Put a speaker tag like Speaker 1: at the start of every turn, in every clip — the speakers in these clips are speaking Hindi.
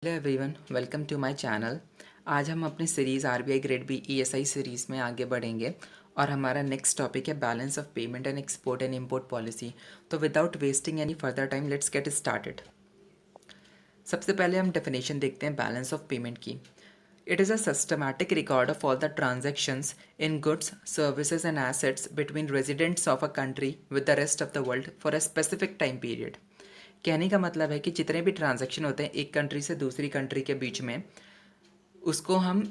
Speaker 1: Hello everyone, welcome to my channel. आज हम अपनी series RBI grade B ESI series में आगे बढ़ेंगे और हमारा नेक्स्ट टॉपिक है balance of payment and export and import policy. तो without wasting any further time let's get started. सबसे पहले हम डेफिनेशन देखते हैं बैलेंस ऑफ पेमेंट की। It is a systematic record of all the transactions in goods services and assets between residents of a country with the rest of the world for a specific time period. कहने का मतलब है कि जितने भी ट्रांजैक्शन होते हैं एक कंट्री से दूसरी कंट्री के बीच में, उसको हम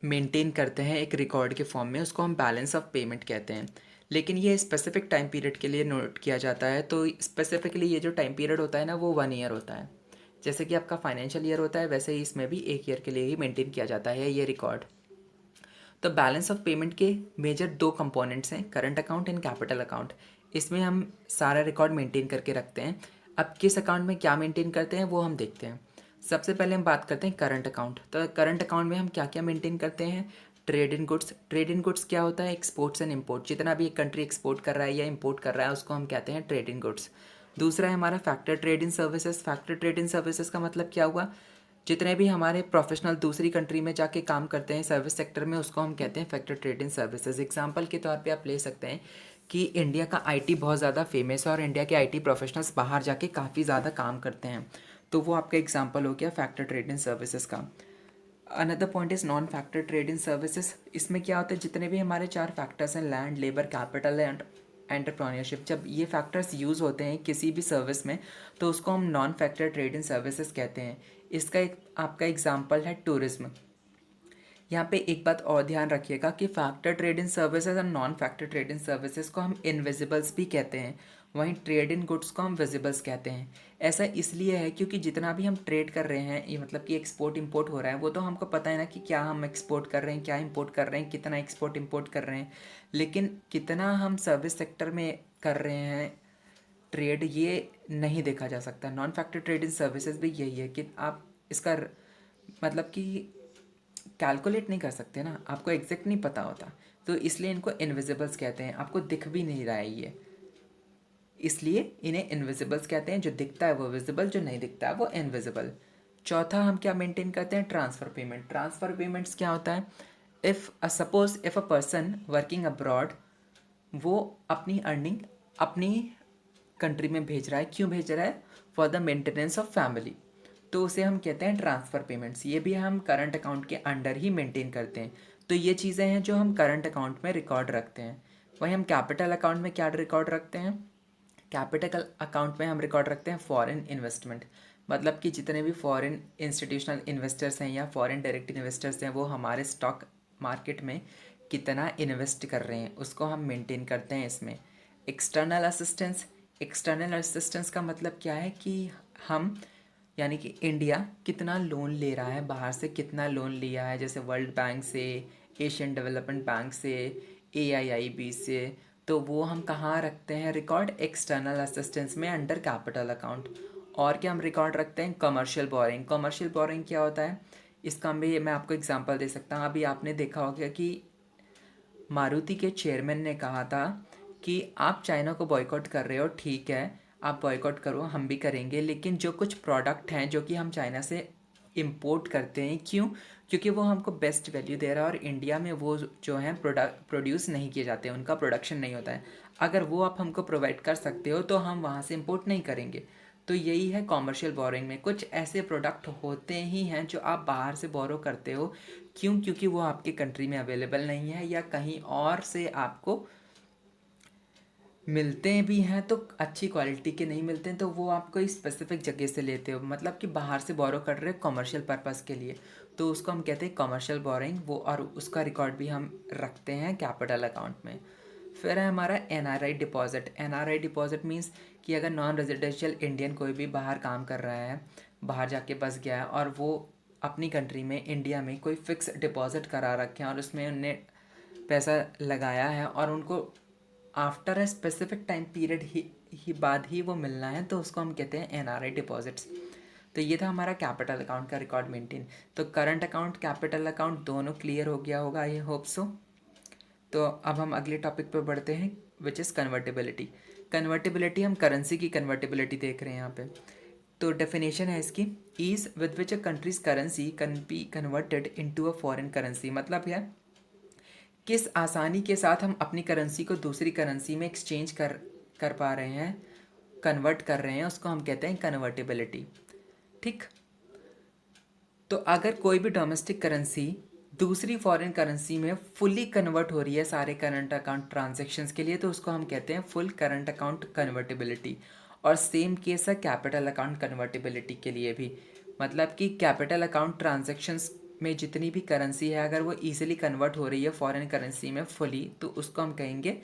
Speaker 1: मेंटेन करते हैं एक रिकॉर्ड के फॉर्म में, उसको हम बैलेंस ऑफ पेमेंट कहते हैं। लेकिन ये स्पेसिफिक टाइम पीरियड के लिए नोट किया जाता है। तो स्पेसिफिकली ये जो टाइम पीरियड होता है ना, वो 1 ईयर होता है। जैसे कि आपका फाइनेंशियल ईयर होता है, वैसे ही इसमें भी 1 ईयर के लिए ही मेंटेन किया जाता है ये रिकॉर्ड। तो बैलेंस ऑफ पेमेंट के मेजर 2 कंपोनेंट्स हैं, current account and capital account. इसमें हम सारा रिकॉर्ड मेंटेन करके रखते हैं। अब किस अकाउंट में क्या मेंटेन करते हैं वो हम देखते हैं। सबसे पहले हम बात करते हैं करंट अकाउंट। तो करंट अकाउंट में हम क्या क्या मेंटेन करते हैं? Trade in goods. Trade in goods क्या होता है? Exports and import. जितना भी एक कंट्री एक्सपोर्ट कर रहा है या इम्पोर्ट कर रहा है उसको हम कहते हैं ट्रेड इन गुड्स। दूसरा है हमारा factor trade in services. Factor trade in services का मतलब क्या हुआ? जितने भी हमारे प्रोफेशनल दूसरी कंट्री में जाके काम करते हैं सर्विस सेक्टर में, उसको हम कहते हैं factor trade in services. Example के तौर पे आप ले सकते हैं कि इंडिया का आईटी बहुत ज़्यादा फेमस है और इंडिया के आईटी प्रोफेशनल्स बाहर जाके काफ़ी ज़्यादा काम करते हैं, तो वो आपका एग्जांपल हो गया फैक्टर ट्रेड इन सर्विसेज का। Another point is non factor trade in services. इसमें क्या होता है, जितने भी हमारे 4 फैक्टर्स हैं, land, labour, capital and entrepreneurship, जब ये फैक्टर्स यूज़ होते हैं किसी भी सर्विस में तो उसको हम non factor trade in services कहते हैं। इसका एक आपका एग्जांपल है टूरिज्म। यहाँ पे एक बात और ध्यान रखिएगा कि फैक्टर ट्रेड इन सर्विसेज और non factor trade in services को हम इनविजिबल्स भी कहते हैं, वहीं ट्रेड इन गुड्स को हम विजिबल्स कहते हैं। ऐसा इसलिए है क्योंकि जितना भी हम ट्रेड कर रहे हैं, ये मतलब कि एक्सपोर्ट इंपोर्ट हो रहा है, वो तो हमको पता है ना कि क्या हम एक्सपोर्ट कर रहे हैं, क्या इंपोर्ट कर रहे हैं, कितना एक्सपोर्ट इंपोर्ट कर रहे हैं। लेकिन कितना हम सर्विस सेक्टर में कर रहे हैं ट्रेड, ये नहीं देखा जा सकता। Non factor trade in services भी यही है कि आप इसका मतलब कि कैलकुलेट नहीं कर सकते ना, आपको एग्जैक्ट नहीं पता होता, तो इसलिए इनको इनविजिबल्स कहते हैं। आपको दिख भी नहीं रहा है ये, इसलिए इन्हें इनविजिबल्स कहते हैं। जो दिखता है वो विजिबल, जो नहीं दिखता है वो इनविजिबल। चौथा हम क्या मेंटेन करते हैं? Transfer payment. ट्रांसफ़र पेमेंट्स क्या होता है? Suppose if a person working abroad, वो अपनी अर्निंग अपनी कंट्री में भेज रहा है। क्यों भेज रहा है? For the maintenance of family, तो उसे हम कहते हैं ट्रांसफ़र पेमेंट्स। ये भी हम करंट अकाउंट के अंडर ही मेंटेन करते हैं। तो ये चीज़ें हैं जो हम करंट अकाउंट में रिकॉर्ड रखते हैं। वहीं हम कैपिटल अकाउंट में क्या रिकॉर्ड रखते हैं? कैपिटल अकाउंट में हम रिकॉर्ड रखते हैं फॉरेन इन्वेस्टमेंट। मतलब कि जितने भी फॉरेन इंस्टीट्यूशनल इन्वेस्टर्स हैं या फॉरेन डायरेक्ट इन्वेस्टर्स हैं, वो हमारे स्टॉक मार्केट में कितना इन्वेस्ट कर रहे हैं उसको हम मेंटेन करते हैं इसमें। External assistance. एक्सटर्नल असिस्टेंस का मतलब क्या है कि हम यानी कि इंडिया कितना लोन ले रहा है, बाहर से कितना लोन लिया है, जैसे वर्ल्ड बैंक से, एशियन डेवलपमेंट बैंक से, AIIB से, तो वो हम कहाँ रखते हैं रिकॉर्ड? एक्सटर्नल असिस्टेंस में अंडर कैपिटल अकाउंट। और क्या हम रिकॉर्ड रखते हैं? Commercial boring. कमर्शियल बोरिंग क्या होता है? इसका भी मैं आपको एग्जांपल दे सकता हूँ। अभी आपने देखा होगा कि मारुति के चेयरमैन ने कहा था कि आप चाइना को बॉयकॉट कर रहे हो, ठीक है, आप बॉयकॉट करो, हम भी करेंगे, लेकिन जो कुछ प्रोडक्ट हैं जो कि हम चाइना से इंपोर्ट करते हैं, क्यों? क्योंकि वो हमको बेस्ट वैल्यू दे रहा है और इंडिया में वो जो हैं प्रोडक्ट प्रोड्यूस नहीं किए जाते हैं, उनका प्रोडक्शन नहीं होता है। अगर वो आप हमको प्रोवाइड कर सकते हो तो हम वहाँ से इंपोर्ट नहीं करेंगे। तो यही है कॉमर्शियल बोरोइंग में। कुछ ऐसे प्रोडक्ट होते ही हैं जो आप बाहर से बोरो करते हो, क्यों? क्योंकि वो आपके कंट्री में अवेलेबल नहीं है या कहीं और से आपको मिलते भी हैं तो अच्छी क्वालिटी के नहीं मिलते हैं, तो वो आप कोई स्पेसिफिक जगह से लेते हो, मतलब कि बाहर से बोरो कर रहे हो कमर्शियल पर्पस के लिए, तो उसको हम कहते हैं कमर्शियल बोरोइंग। वो और उसका रिकॉर्ड भी हम रखते हैं कैपिटल अकाउंट में। फिर है हमारा NRI deposit. NRI deposit means कि अगर नॉन रेजिडेंशियल इंडियन कोई भी बाहर काम कर रहा है, बाहर जाके बस गया है और वो अपनी कंट्री में इंडिया में कोई फिक्स डिपॉजिट करा रखे हैं और उसमें उनने पैसा लगाया है और उनको after a specific time period ही बाद ही वो मिलना है, तो उसको हम कहते हैं NRI डिपॉजिट्स। तो ये था हमारा कैपिटल अकाउंट का रिकॉर्ड मेंटेन। तो करंट अकाउंट, कैपिटल अकाउंट दोनों क्लियर हो गया होगा, आई होप सो। तो अब हम अगले टॉपिक पर बढ़ते हैं, विच इज़ कन्वर्टिबिलिटी। कन्वर्टिबिलिटी, हम करेंसी की कन्वर्टिबिलिटी देख रहे हैं यहाँ पे। तो डेफिनेशन है इसकी, ease with which a country's currency can be converted into a foreign currency, मतलब है किस आसानी के साथ हम अपनी करेंसी को दूसरी करेंसी में एक्सचेंज कर पा रहे हैं, कन्वर्ट कर रहे हैं, उसको हम कहते हैं कन्वर्टेबिलिटी। ठीक, तो अगर कोई भी डोमेस्टिक करेंसी दूसरी फॉरेन करेंसी में फुली कन्वर्ट हो रही है सारे करंट अकाउंट ट्रांजैक्शंस के लिए, तो उसको हम कहते हैं फुल करंट अकाउंट कन्वर्टेबिलिटी। और सेम केस है कैपिटल अकाउंट कन्वर्टेबिलिटी के लिए भी, मतलब कि कैपिटल अकाउंट ट्रांजैक्शंस में जितनी भी करेंसी है अगर वो ईजिली कन्वर्ट हो रही है फॉरेन करेंसी में फुली, तो उसको हम कहेंगे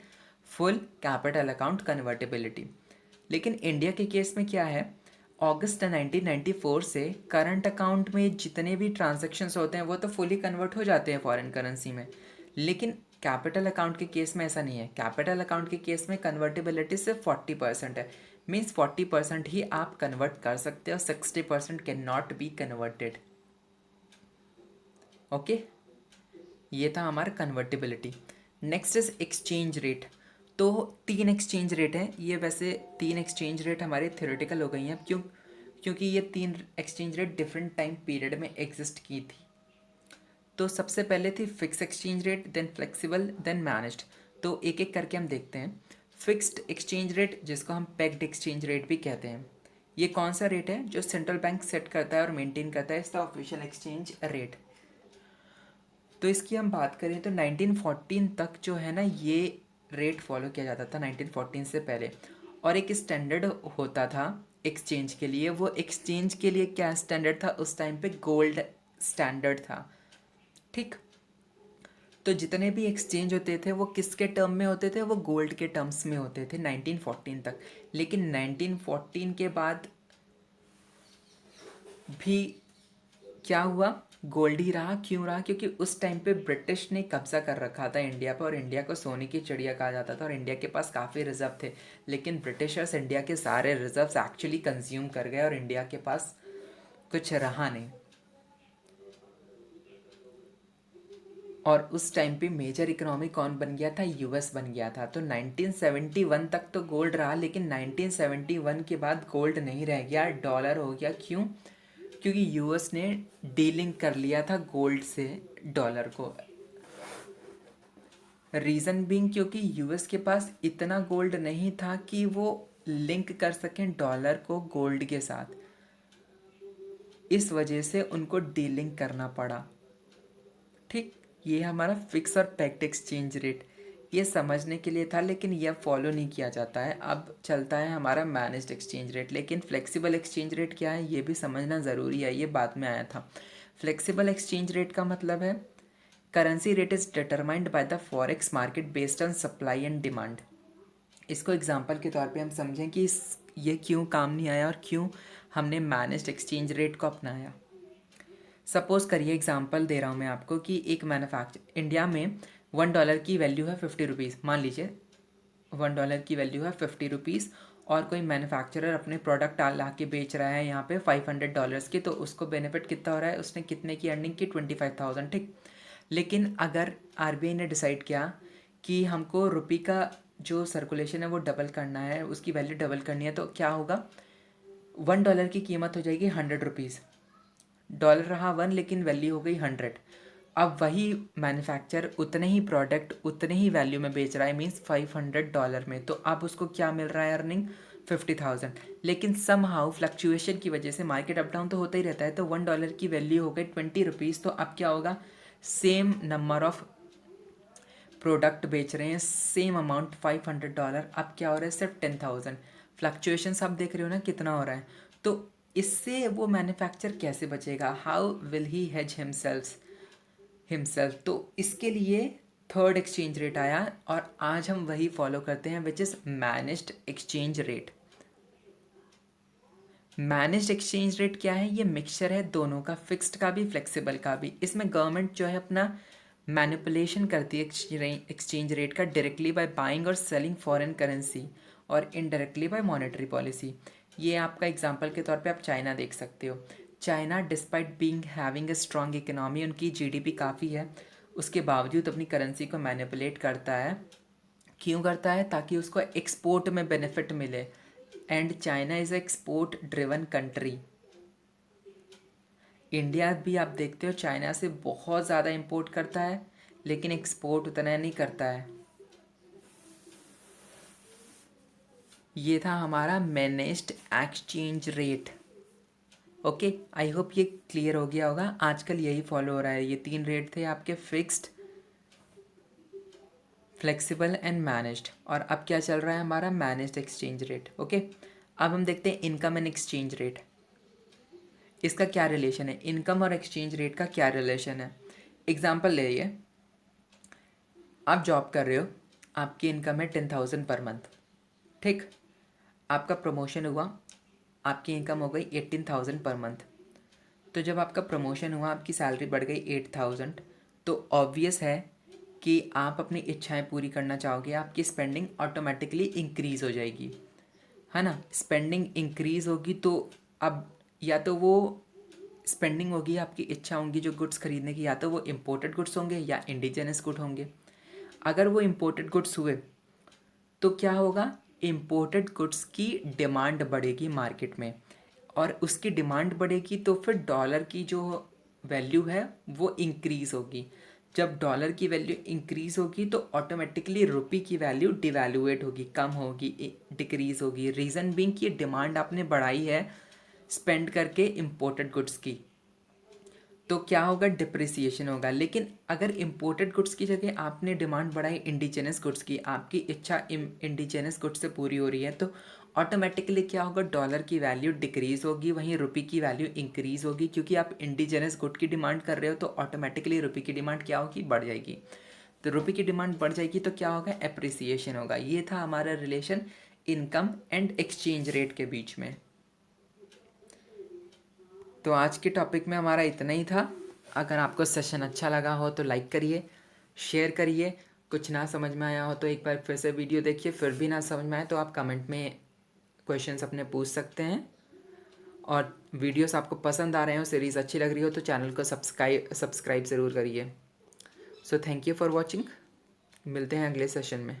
Speaker 1: फुल कैपिटल अकाउंट कन्वर्टेबिलिटी। लेकिन इंडिया के केस में क्या है, अगस्त 1994 से करंट अकाउंट में जितने भी ट्रांजैक्शंस होते हैं वो तो फुली कन्वर्ट हो जाते हैं फॉरेन करेंसी में, लेकिन कैपिटल अकाउंट के केस में ऐसा नहीं है। कैपिटल अकाउंट के केस में कन्वर्टेबिलिटी सिर्फ 40% है, मीन्स 40% ही आप कन्वर्ट कर सकते हो, 60% can not be converted. Okay, ये था हमारा convertibility. Next is exchange rate. तो 3 एक्सचेंज रेट हैं ये, वैसे 3 एक्सचेंज रेट हमारे थ्योरेटिकल हो गई हैं, क्योंकि ये 3 exchange rate different time period में एग्जिस्ट की थी। तो सबसे पहले थी fix exchange rate, then flexible, then managed. तो एक एक करके हम देखते हैं। फिक्स्ड एक्सचेंज रेट, जिसको हम पेग्ड एक्सचेंज रेट भी कहते हैं, ये कौन सा रेट है जो सेंट्रल बैंक सेट करता है और मेंटेन करता है, इसका ऑफिशियल एक्सचेंज रेट। तो इसकी हम बात करें तो 1914 तक जो है ना ये रेट फॉलो किया जाता था, 1914 से पहले। और एक स्टैंडर्ड होता था एक्सचेंज के लिए, वो एक्सचेंज के लिए क्या स्टैंडर्ड था उस टाइम पे, गोल्ड स्टैंडर्ड था। ठीक, तो जितने भी एक्सचेंज होते थे वो किसके टर्म में होते थे, वो गोल्ड के टर्म्स में होते थे 1914 तक। लेकिन 1914 के बाद भी क्या हुआ, गोल्ड ही रहा। क्यों रहा, क्योंकि उस टाइम पे ब्रिटिश ने कब्जा कर रखा था इंडिया पर, और इंडिया को सोने की चिड़िया कहा जाता था और इंडिया के पास काफ़ी रिजर्व थे। लेकिन ब्रिटिशर्स इंडिया के सारे रिजर्व्स एक्चुअली कंज्यूम कर गए और इंडिया के पास कुछ रहा नहीं। और उस टाइम पे मेजर इकोनॉमी कौन बन गया था, यूएस बन गया था। तो 1971 तक तो गोल्ड रहा, लेकिन 1971 के बाद गोल्ड नहीं रह गया, डॉलर हो गया। क्यों, क्योंकि यूएस ने डीलिंक कर लिया था गोल्ड से डॉलर को। रीज़न बीइंग क्योंकि यूएस के पास इतना गोल्ड नहीं था कि वो लिंक कर सकें डॉलर को गोल्ड के साथ, इस वजह से उनको डीलिंक करना पड़ा। ठीक, ये हमारा फिक्स और पैक्ट एक्सचेंज रेट, ये समझने के लिए था, लेकिन यह फॉलो नहीं किया जाता है। अब चलता है हमारा मैनेज्ड एक्सचेंज रेट। लेकिन फ्लेक्सिबल एक्सचेंज रेट क्या है ये भी समझना ज़रूरी है, ये बाद में आया था। फ्लेक्सिबल एक्सचेंज रेट का मतलब है currency rate is determined by the forex market based on supply and demand. इसको एग्जांपल के तौर पे हम समझें कि ये क्यों काम नहीं आया और क्यों हमने मैनेज्ड एक्सचेंज रेट को अपनाया। सपोज़ करिए, एग्जांपल दे रहा हूँ मैं आपको कि एक मैन्युफैक्चर इंडिया में $1 की वैल्यू है 50 रुपीज़, मान लीजिए $1 की वैल्यू है 50 रुपीज़, और कोई मैन्युफैक्चरर अपने प्रोडक्ट ला के बेच रहा है यहाँ पे $500 की, तो उसको बेनिफिट कितना हो रहा है, उसने कितने की अर्निंग की, 25,000। ठीक, लेकिन अगर आरबीआई ने डिसाइड किया कि हमको रुपये का जो सर्कुलेशन है वो डबल करना है, उसकी वैल्यू डबल करनी है, तो क्या होगा, $1 की कीमत हो जाएगी 100 रुपीज़। डॉलर रहा 1 लेकिन वैल्यू हो गई 100। अब वही मैन्युफैक्चर उतने ही प्रोडक्ट उतने ही वैल्यू में बेच रहा है, मीन्स $500 में, तो अब उसको क्या मिल रहा है, अर्निंग 50,000। लेकिन सम हाउ फ्लक्चुएशन की वजह से मार्केट अप डाउन तो होता ही रहता है, तो $1 की वैल्यू हो गई 20 रुपीज़। तो अब क्या होगा, सेम नंबर ऑफ प्रोडक्ट बेच रहे हैं, सेम अमाउंट $500, अब क्या हो रहा है, सिर्फ 10,000। फ्लक्चुएशन आप देख रहे हो ना कितना हो रहा है। तो इससे वो मैन्युफैक्चर कैसे बचेगा, how will he has himself. तो इसके लिए थर्ड एक्सचेंज रेट आया, और आज हम वही फॉलो करते हैं, which is managed exchange rate. Managed exchange rate क्या है, ये मिक्सचर है दोनों का, फिक्स्ड का भी फ्लेक्सिबल का भी। इसमें गवर्नमेंट जो है अपना मैनिपुलेशन करती है एक्सचेंज रेट का, डायरेक्टली बाय बाइंग और सेलिंग फॉरेन करेंसी, और इनडायरेक्टली बाय मॉनेटरी पॉलिसी। ये आपका एग्जांपल के तौर पे आप चाइना देख सकते हो। China despite being having a strong economy, उनकी जीडीपी काफ़ी है, उसके बावजूद अपनी करेंसी को मैनिपुलेट करता है। क्यों करता है, ताकि उसको एक्सपोर्ट में बेनिफिट मिले, and China is export driven country. India भी आप देखते हो चाइना से बहुत ज़्यादा इंपोर्ट करता है, लेकिन एक्सपोर्ट उतना नहीं करता है। ये था हमारा managed exchange rate. Okay, I hope ये क्लियर हो गया होगा। आजकल यही फॉलो हो रहा है। ये 3 रेट थे आपके, फिक्स्ड, फ्लेक्सिबल एंड मैनेज्ड, और अब क्या चल रहा है हमारा मैनेज्ड एक्सचेंज रेट। ओके, अब हम देखते हैं इनकम एंड एक्सचेंज रेट। इसका क्या रिलेशन है, इनकम और एक्सचेंज रेट का क्या रिलेशन है। एग्जाम्पल ले लिए, आप जॉब कर रहे हो, आपकी इनकम है 10,000 पर मंथ, ठीक। आपका प्रमोशन हुआ, आपकी इनकम हो गई 18,000 पर मंथ। तो जब आपका प्रमोशन हुआ, आपकी सैलरी बढ़ गई 8,000, तो ऑब्वियस है कि आप अपनी इच्छाएं पूरी करना चाहोगे, आपकी स्पेंडिंग ऑटोमेटिकली इंक्रीज़ हो जाएगी, है ना। स्पेंडिंग इंक्रीज़ होगी तो अब या तो वो स्पेंडिंग होगी, आपकी इच्छा होंगी जो गुड्स खरीदने की, या तो वो इम्पोर्टेड गुड्स होंगे या इंडिजिनस गुड होंगे। अगर वो इम्पोर्टेड गुड्स हुए तो क्या होगा, इम्पोर्टेड गुड्स की डिमांड बढ़ेगी मार्केट में, और उसकी डिमांड बढ़ेगी तो फिर डॉलर की जो वैल्यू है वो इंक्रीज़ होगी। जब डॉलर की वैल्यू इंक्रीज़ होगी तो ऑटोमेटिकली रुपी की वैल्यू डिवैल्यूएट होगी, कम होगी, डिक्रीज़ होगी। रीज़न बीइंग कि डिमांड आपने बढ़ाई है स्पेंड करके इम्पोर्टेड गुड्स की, तो क्या होगा, डिप्रिसिएशन होगा। लेकिन अगर इम्पोर्टेड गुड्स की जगह आपने डिमांड बढ़ाई इंडिजिनस गुड्स की, आपकी इच्छा इंडिजिनस गुड्स से पूरी हो रही है, तो ऑटोमेटिकली क्या होगा, डॉलर की वैल्यू डिक्रीज़ होगी, वहीं रुपी की वैल्यू इंक्रीज़ होगी। क्योंकि आप इंडिजिनस गुड की डिमांड कर रहे हो तो ऑटोमेटिकली रुपी की डिमांड क्या होगी, बढ़ जाएगी। तो रुपी की डिमांड बढ़ जाएगी तो क्या होगा, एप्रिसिएशन होगा। ये था हमारा relation income and exchange rate के बीच में। तो आज के टॉपिक में हमारा इतना ही था। अगर आपको सेशन अच्छा लगा हो तो लाइक करिए, शेयर करिए। कुछ ना समझ में आया हो तो एक बार फिर से वीडियो देखिए, फिर भी ना समझ में आए तो आप कमेंट में क्वेश्चंस अपने पूछ सकते हैं। और वीडियोस आपको पसंद आ रहे हो, सीरीज़ अच्छी लग रही हो तो चैनल को सब्सक्राइब ज़रूर करिए। So thank you for watching. मिलते हैं अगले सेशन में।